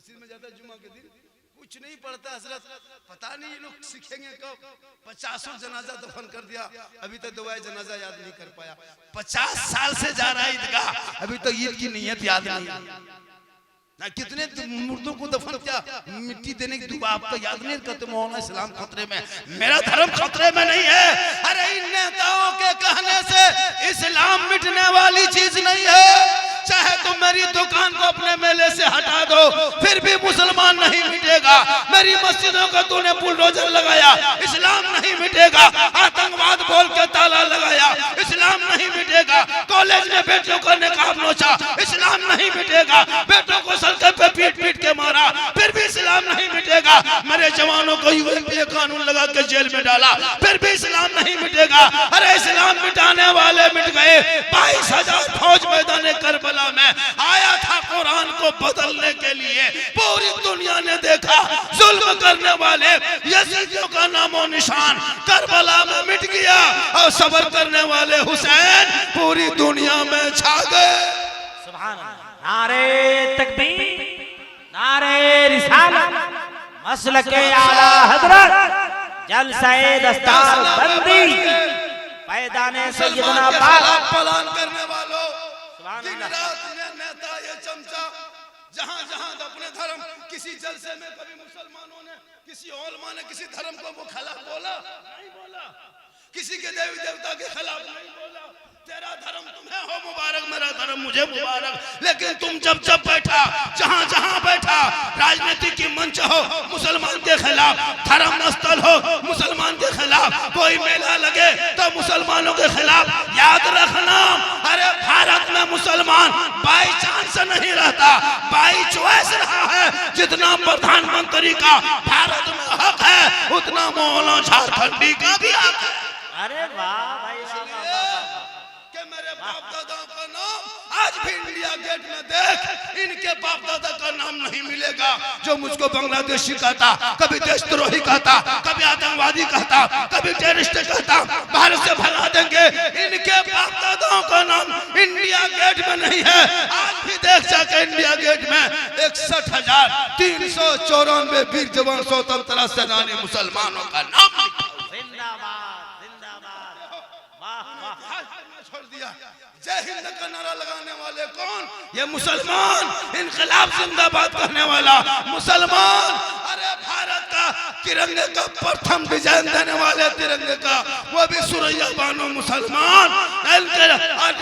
मस्जिद में जाता है जुमा के दिन, कुछ नहीं पढ़ता हजरत, पता नहीं ये लोग सीखेंगे कब। 50 जनाजा दफन कर दिया, अभी तक दुआए जनाजा याद नहीं कर पाया। 50 साल से जा रहा है ईदगाह, अभी तक ईद की नियत याद नहीं ना। कितने मुर्दों को दफन किया, मिट्टी देने की दुआ आप तो याद नहीं करते। मौलाना इस्लाम खतरे में, मेरा धर्म खतरे में नहीं है। अरे इन नेताओं के कहने से इस्लाम मिटने वाली चीज नहीं है। चाहे तुम मेरी दुकान को अपने मेले से हटा दो, फिर भी मुसलमान नहीं मिटेगा। मेरी मस्जिदों का तूने बुलडोजर लगाया, इस्लाम नहीं मिटेगा। आतंकवाद बोल के ताला लगाया, इस्लाम नहीं मिटेगा। कॉलेज में बेटियों का निकाब नोचा, इस्लाम नहीं मिटेगा। बेटों को सड़क पे पीट पीट के मारा, फिर भी इस्लाम नहीं मिटेगा। मेरे जवानों को ये कानून लगा के जेल में डाला, फिर भी इस्लाम नहीं मिटेगा। अरे इस्लाम मिटाने वाले मिट गए। 22,000 फौज मैदान करबला में आया था कुरान को बदलने के लिए। पूरी दुनिया ने देखा जुल्म करने वाले यजीदियों का नामो निशान करबला में मिट गया, और सब्र करने वाले हुसैन पूरी दुनिया में छा गए। सुभान अल्लाह। नारे तकबीर, नारे रिसालत, मसलके आला हजरत, जलसाए दस्तारबंदी, पैदाने सैयदना पाक पलान करने वालों, दिन रात नेता ये चमचा, जहां जहां अपने धर्म, किसी जलसे में कभी मुसलमानों ने, किसी उलमा ने किसी धर्म को वो खिलाफ बोला नहीं बोला, किसी के देवी देवता के खिलाफ नहीं बोला। तेरा धर्म तुम्हें हो मुबारक, मेरा धर्म मुझे मुबारक। लेकिन तुम जब जब बैठा, जहां जहां बैठा, राजनीति की मंच हो मुसलमान के खिलाफ, धर्म स्थल हो मुसलमान के खिलाफ, कोई मेला लगे तो मुसलमानों के खिलाफ, याद रखना। अरे भारत में मुसलमान बाई चांस नहीं रहता, बाई चॉइस रहा है। जितना प्रधानमंत्री का भारत में हक है, उतना मौलाना झारखंडी का भी हक है। अरे वाह भाई, मेरे बाप दादाओं का नाम आज भी इंडिया गेट में देख, इनके बाप दादा का नाम नहीं मिलेगा। जो मुझको बांग्लादेशी कहता, कभी देशद्रोही कहता, कभी आतंकवादी कहता, कभी टेररिस्ट कहता, भारत से भगा देंगे, इनके बाप दादाओं का नाम इंडिया गेट में नहीं है। आज भी देख जाके इंडिया गेट में 61,394 वीर जवान स्वतंत्रता सेनानी मुसलमानों का नाम जिंदाबाद जिंदाबाद, वाह वाह। छोड़ दिया। जय हिंद का नारा लगाने वाले कौन? ये मुसलमान। इनकलाब जिंदाबाद करने वाला मुसलमान। अरे भारत का तिरंगे का प्रथम डिजाइन देने वाले तिरंगे का, वो भी सुरैया बानो मुसलमान।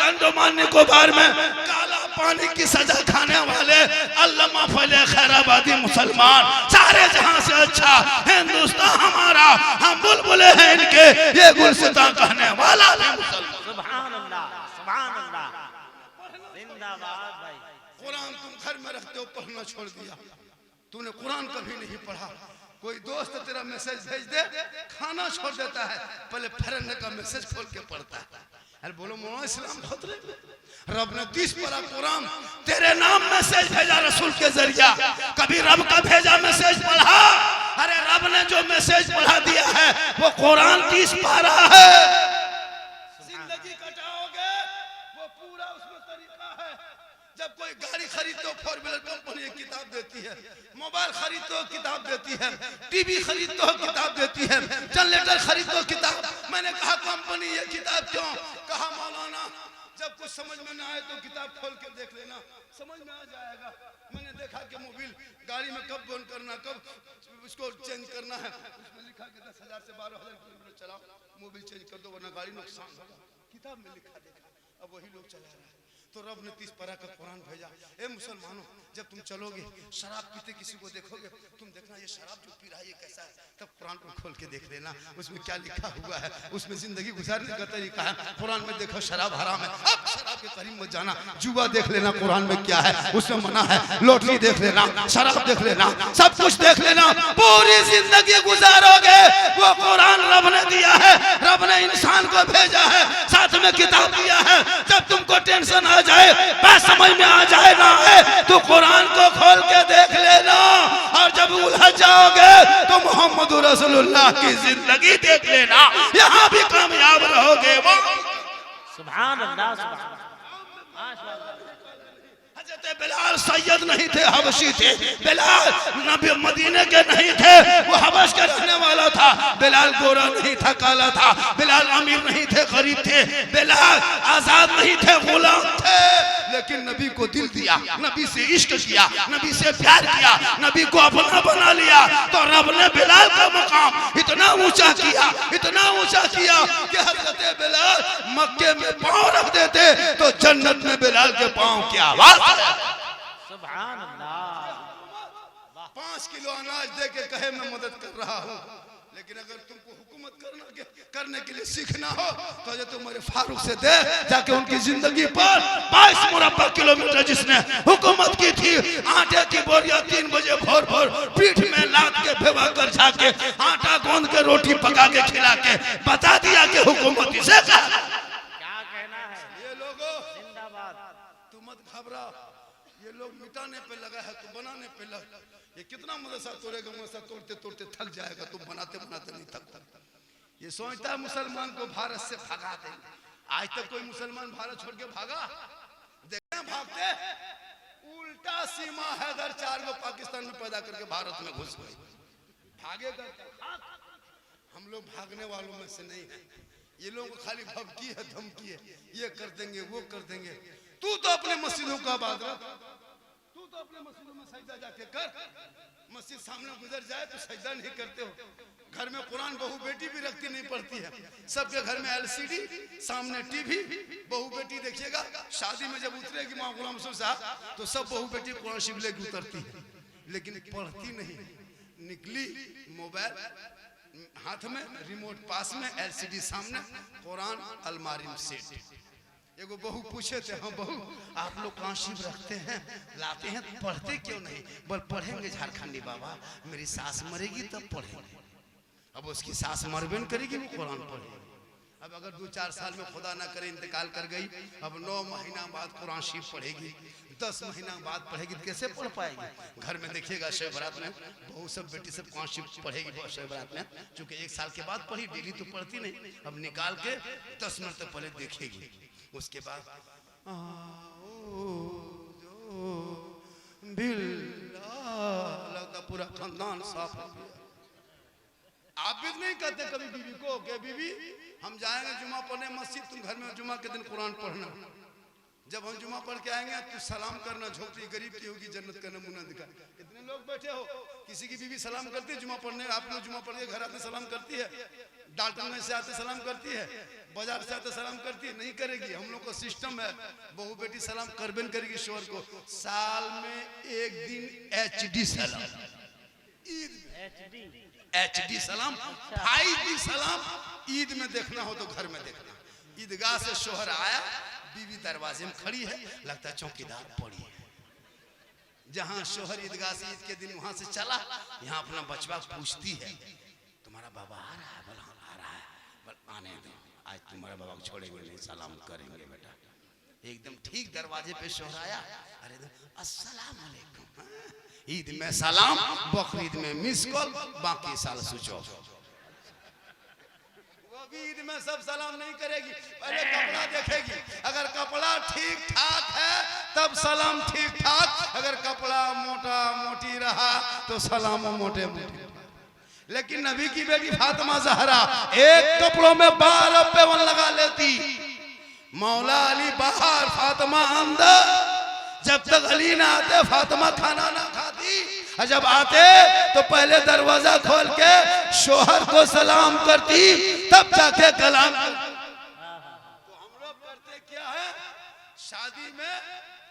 अंडमान निकोबार में काला पानी की सजा खाने वाले अल्लामा फले खैराबादी मुसलमान। सारे जहां से अच्छा हिंदुस्तान हमारा, हम बुलबुले हैं इनके, ये गुलसिता कहने वाला भी मुसलमान। सुभान अल्लाह, सुभान अल्लाह, जिंदाबाद भाई। कुरान तुम घर में रखते हो, पढ़ना छोड़ दिया। तूने कुरान कभी नहीं पढ़ा। कोई दोस्त तेरा मैसेज भेज दे, खाना छोड़ देता है, पहले फरन का मैसेज खोल के पढ़ता है। अरे बोलो मौलाना इस्लाम खतरे में। रब ने 30 पारा कुरान तेरे नाम मैसेज भेजा रसूल के जरिया। कभी रब का भेजा मैसेज पढ़ा? अरे रब ने जो मैसेज पढ़ा दिया है वो कुरान 30 पारा है। जिंदगी कटाओगे वो पूरा उसमें तरीका है। जब कोई गाड़ी खरीदते हो, 4 व्हीलर कंपनी एक किताब देती है, मोबाइल खरीदते हो किताब देती है, टीवी खरीदते हो किताब देती है, जनरेटर खरीदते हो किताब। मैंने कहा कंपनी ये किताब क्यों? कहा मौलाना जब कुछ समझ में ना आए तो किताब खोल के देख लेना, समझ में आ जाएगा। मैंने देखा कि मोबाइल गाड़ी में कब बंद करना, कब उसको चेंज करना है, उसमें लिखा कि 10,000 से 12,000 किलोमीटर चलाओ, मोबाइल चेंज कर दो वरना गाड़ी नुकसान होगा। किताब में लिखा देखा, अब वही लोग चला रहा है। तो रब ने 30 पारा का कुरान भेजा। ए मुसलमानों, जब तुम चलोगे शराब पीते किसी को देखोगे, तुम देखना ये शराब जो पी रहा है ये कैसा है, तब कुरान को खोल के देख लेना, उसमें क्या लिखा हुआ है, उसमें जिंदगी गुजारने का तरीका है। कुरान में देखो शराब हराम है, अब शराब के करीब मत जाना। जुआ देख लेना कुरान में क्या है, उसमें मना है। लॉटरी देख लेना, शराब देख लेना, सब कुछ देख लेना। पूरी जिंदगी गुजारोगे, वो कुरान रब ने दिया है, रब ने इंसान को भेजा है, साथ में किताब दिया है। जब तुमको टेंशन आ जाए, बात समझ में आ जाए ना है, तो कुरान को खोल के देख लेना। और जब उलझ जाओगे तो मोहम्मद रसूलुल्लाह की जिंदगी देख लेना, यहाँ भी कामयाब रहोगे। सुभान अल्लाह, सुभान अल्लाह। हजरत हजरत बिलाल सैयद नहीं थे, हबशी थे। बिलाल नबी मदीने के नहीं थे, वो हबश का रहने वाला था। बिलाल गोरा नहीं था, काला था। बिलाल अमीर नहीं थे, गरीब थे। बिलाल आजाद नहीं थे, गुलाम थे। लेकिन नबी को दिल दिया, नबी से इश्क किया, नबी से प्यार किया, नबी को अपना बना लिया। तो रब ने बिलाल का मकाम इतना ऊंचा किया, इतना ऊंचा किया कि हजरत बिलाल मक्के में पांव रख देते तो जन्नत में बिलाल के पांव की आवाज। सुभान अल्लाह। 5 किलो अनाज दे के कहे मैं मदद कर रहा हूँ। लेकिन अगर तुमको हुकूमत करने के लिए सीखना हो तो जो तुम्हारे फारूक से दे जाके उनकी जिंदगी पर 22 मुरब्बा किलोमीटर जिसने हुकूमत की थी, आटे की बोरियां 3 बजे भोर भोर पीठ में लाद के भेवा कर जाके आटा गूंद के रोटी पका के खिला के बता दिया कि हुकूमत इसे क्या कहना है? ये लोगों जिंदाबाद। तू मत घबरा, ये लोग मिटाने पे लगा है, तू बनाने पे लगा। ये कितना मदरसा तोड़ेगा, मदरसा तोड़ते तोड़ते थक जाएगा, तुम बनाते बनाते नहीं थकता। ये सोचता है मुसलमान को भारत से भगा देंगे। आज तक कोई मुसलमान भारत छोड़ के भागा? देखते हैं भागते। उल्टा सीमा हैदर 4 को पाकिस्तान में पैदा करके भारत में घुस गए। भागेगा क्या? हम लोग भागने वालों में से नहीं है। ये लोगों को खाली भभकी है, धमकी है, ये कर देंगे, वो कर देंगे। तू तो अपने मस्जिदों का आबाद रख, तू तो अपने मस्जिदों में सजदा जाके कर। मस्जिद सामने गुजर जाए तो सजदा नहीं करते हो। घर में कुरान बहू बेटी भी रखती नहीं पड़ती है। सबके घर में LCD, सामने टीवी, बहू बेटी देखिएगा। शादी में जब उतरेगी माँ गुलाम साहब तो सब बहू बेटी कुरान शिव लेके उतरती है, लेकिन पढ़ती नहीं। निकली मोबाइल हाथ में, रिमोट पास में, LCD सामने, कुरान अलमारी में सेट। एगो बहू पूछे थे, हाँ बहू आप लोग कहाँ शिव रखते हैं, लाते हैं, पढ़ते क्यों नहीं? बोल पढ़ेंगे झारखंडी बाबा, मेरी सास मरेगी तब पढ़ेंगे। अब उसकी सास मरबे न करेगी, वो कुरान पढ़ेगी। अब अगर 2-4 साल में खुदा ना करे इंतकाल कर गई, अब 9 महीना बाद कुरान शिव पढ़ेगी, 10 महीना बाद पढ़ेगी, कैसे पढ़ पाएगी? घर में देखिएगा शब बारात में बहू सब बेटी सब कुरान शिव पढ़ेगी शब बारात में, चूंकि 1 साल के बाद पढ़ी, डेली तो पढ़ती नहीं। अब निकाल के 10 मिनट तक पहले देखेगी। उसके बाद लगता पूरा खानदान साफ हो गया। आप भी नहीं कहते कभी बीवी को कि बीवी हम जाएंगे जुमा पढ़ने मस्जिद, तुम घर में जुमा के दिन कुरान पढ़ना। जब हम जुमा पढ़ के आएंगे तू सलाम करना, झोपड़ी गरीब की होगी, जन्नत का नमूना दिखा। इतने लोग बैठे हो, किसी की बीवी सलाम करती है जुमा पढ़ने? आप लोग जुमा पढ़ के घर आते सलाम करती है? डाल्टन से आते सलाम करती है? बाजार से आते सलाम करती है? नहीं करेगी। हम लोग का सिस्टम है, बहू बेटी सलाम करबे करेगी शोहर को। साल में 1 दिन HD सलाम, HD सलाम, 5G सलाम। ईद में देखना हो तो घर में देखना। ईदगाह से शोहर आया, बीवी दरवाजे में खड़ी है, लगता है चौकीदार पड़ी है। जहां शोहर ईदगाह से ईद के दिन वहां से चला, यहाँ अपना बचवा पूछती है तुम्हारा बाबा आ रहा है? बोला आ रहा है। बोल आने दो, आज तुम्हारे बाबा को छोड़ेंगे नहीं, सलाम करेंगे बेटा। एकदम ठीक दरवाजे पे शोहर आया, अरे अस्सलाम वालेकुम। ईद में सलाम, बकरीद में मिस कॉल, बाकी साल स्विच ऑफ। ईद में सब सलाम नहीं करेगी, पहले कपड़ा देखेगी। अगर कपड़ा ठीक ठाक है तब सलाम ठीक ठाक, अगर कपड़ा मोटा मोटी रहा तो सलाम मोटे मोटे। लेकिन नबी की बेटी फातिमा ज़हरा एक कपड़ों में 12 पेवन लगा लेती। मौला अली बाहर, फातिमा अंदर। जब तक अली ना आते फातिमा खाना ना खाती, और जब आते तो पहले दरवाजा खोल के शोहर को सलाम करती, तब जाके कलाम। तो हम लोग करते क्या है? शादी में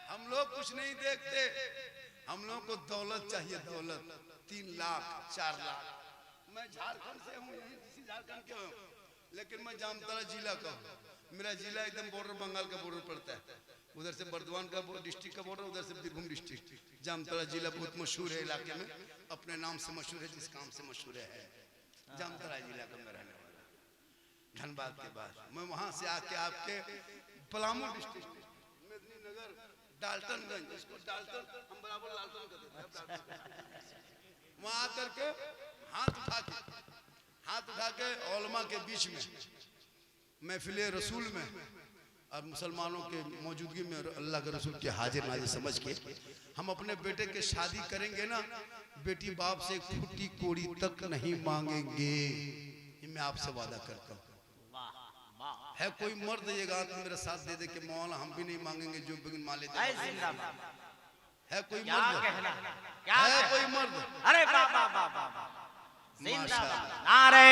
हम लोग कुछ नहीं देखते, हम लोग को दौलत चाहिए, दौलत। 3 लाख 4 लाख। मैं झारखंड से हूँ, यही झारखंड के हूँ, लेकिन मैं जामताड़ा जिला का हूँ। मेरा जिला एकदम बॉर्डर, बंगाल का बॉर्डर पड़ता है। उधर से बर्दवान का डिस्ट्रिक्ट का बॉर्डर, उधर से बीरभूम डिस्ट्रिक्ट। जामताड़ा जिला बहुत मशहूर है इलाके में, अपने नाम से मशहूर है, जिस काम से मशहूर है। जामताड़ा जिला का मैं रहने वाला, धनबाद के बाद। मैं वहां से आके आपके पलामू डिस्ट्रिक्ट, मेदिनीनगर, डाल्टनगंज, इसको डाल्टन हम बराबर डाल्टन कहते हैं। वहां आकर के हाथ उठा के औलमा के बीच में महफिले रसूल में और मुसलमानों के मौजूदगी में अल्लाह के रसूल के हाजिर नाजिर समझ के हम अपने बेटे के शादी करेंगे ना, बेटी बाप से फूटी कोड़ी तक नहीं मांगेंगे, ये मैं आपसे वादा करता हूँ। है कोई मर्द ये गांव में मेरा साथ दे दे कि मौला हम भी नहीं मांगेंगे जो बिन माले दे। है कोई मर्द? है कोई मर्द? अरे नारे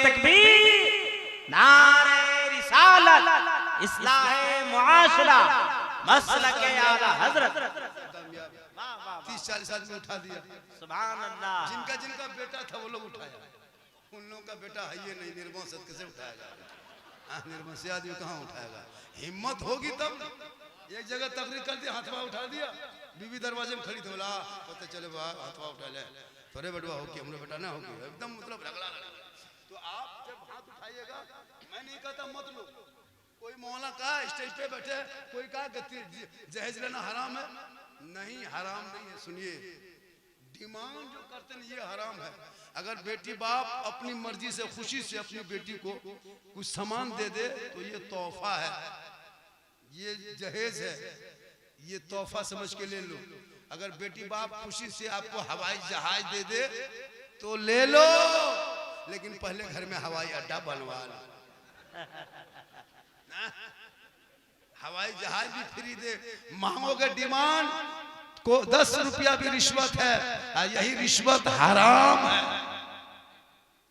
तकबीर, नारे रिसालत, इस्लाहे मुआशरा, मसलके आला हजरत। 30-40 आदमी उठा दिया। सुभान अल्लाह। जिनका जिनका बेटा था वो लोग उठाया, उन लोगों का बेटा है ये नहीं, निर्वंश कैसे उठाएगा? निर्वंश आदमी कहाँ उठाएगा? हिम्मत होगी तब। एक जगह तकरीर कर दिया, हाथवा उठा दिया, बीवी दरवाजे में खड़ी थी, बोला पता चले हाथवा उठा ले, थोड़े बेटवा होगी, हमारा बेटा ना होगी, एकदम मतलब रगड़ा लगा। तो आप जब हाथ उठाइएगा, मैं नहीं कहता मत लो, कोई मौला कहा स्टेज पे बैठे, कोई कहा जहेज लेना हराम है, नहीं हराम नहीं है। सुनिए, डिमांड जो करते हैं ये हराम है। अगर बेटी बाप अपनी मर्जी से खुशी से अपनी बेटी को कुछ सामान दे दे तो ये तोहफा है, ये जहेज है, ये तोहफा समझ के ले लो। अगर बेटी बाप खुशी से आपको हवाई जहाज दे दे तो ले लो, लेकिन पहले घर में हवाई अड्डा बनवा लो। हवाई जहाज भी फ्री दे, मांगोगे डिमांड को 10 रुपया भी रिश्वत है, यही रिश्वत हराम है,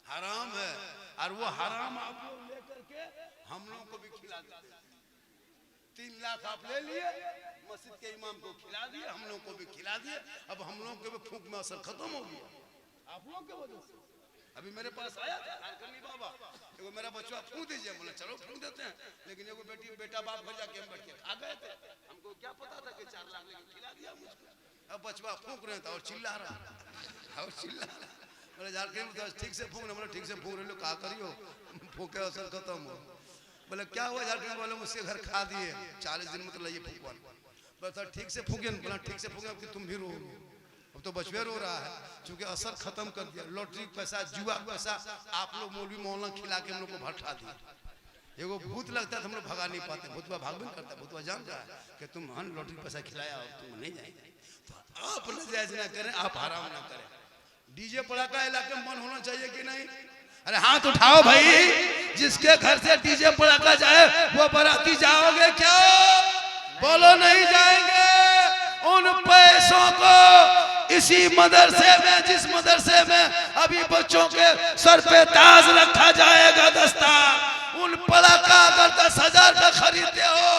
हराम है। और वो हराम आप लोग लेकर के हम लोग को भी खिला देते। 3 लाख आप ले लिए, मस्जिद के इमाम को खिला दिए, हम लोग को भी खिला दिए, अब हम लोग के भी फूंक में असर खत्म हो गया आप लोग के वजह से। अभी मेरे पास आया था झारखंडी बाबा, एगो मेरा बच्चा फूंक दीजिए, बोला चलो फूंक देते हैं, लेकिन एगो बेटा बाप घर जाके हम बैठ के खा गए थे, हमको क्या पता था कि 4 लाख लेके खिला दिया मुझको। अब बचवा फूंक रहे था और चिल्ला रहा, और चिल्ला रहा, बोले झारखंड में ठीक से फूंक, बोले ठीक से फूंक रहे लो, कहा करियो फूंके असर खत्म हो। बोले क्या हुआ झारखंड वाले, मुझसे घर खा दिए 40 दिन मतलब ये फूंकवान, बोला ठीक से फूके, बोला ठीक से फूके, अब कि तुम भी रोगे, अब तो बचवे रो रहा है, क्योंकि असर खत्म कर दिया। लॉटरी पैसा, जुआ पैसा आप लोग मौलवी मौलाना खिला के हम लोग को भटका दिया। एगो भूत लगता है तो हम लोग भगा नहीं पाते, भूतवा भाग भी करता है, भूतवा जान रहा है कि तुम हन लॉटरी पैसा खिलाया और तुम नहीं जाएंगे, तो आप जायज ना करें, आप हराम ना करें। डीजे पड़ाका इलाके में बंद होना चाहिए कि नहीं? अरे हाथ उठाओ भाई, जिसके घर से डीजे पड़ाका जाए वो बाराती जाओगे क्या? बोलो नहीं जाएंगे। उन पैसों को इसी मदरसे में, जिस मदरसे में अभी बच्चों के सर पे ताज रखा जाएगा दस्तार, उन पड़ाका अगर 10,000 का खरीदते हो,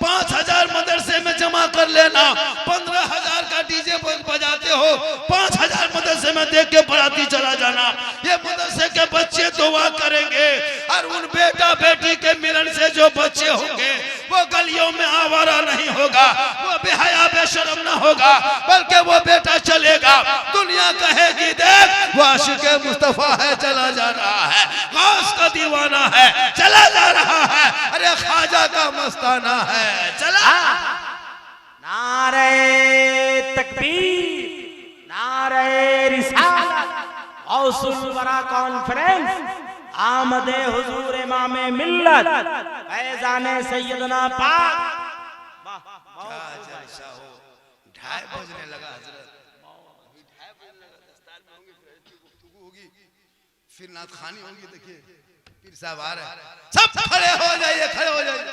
5,000 मदरसे में जमा कर लेना, 15,000 का डीजे बजाते हो, 5,000 मदरसे में देख के बराती चला जाना। ये मदरसे के बच्चे दुआ करेंगे, और उन बेटा बेटी के मिलन से जो बच्चे होंगे वो गलियों में आवारा नहीं होगा, वो बेहया बेशरम ना होगा, बल्कि वो बेटा चलेगा, दुनिया कहेगी देख वो आशिक मुस्तफा है, चला जा रहा है, गौस का दीवाना है, चला जा रहा है, अरे ख्वाजा का मस्ताना है, चला। नारे तकबीर, नारे रिसालत, गौसुल वरा कॉन्फ्रेंस, आमदे हुजूर इमामे मिल्लत, फैजाने सैयदना पाक। क्या जलसा हो, 2:30 बजने लगा हजरत, अभी 2:30 बजने लगा, दस्तार में होंगे, फिर गुफ्तगू होगी, फिर नात खानी होगी। देखिए पीर साहब आ रहे हैं, सब खड़े हो जाइए, खड़े हो जाइए।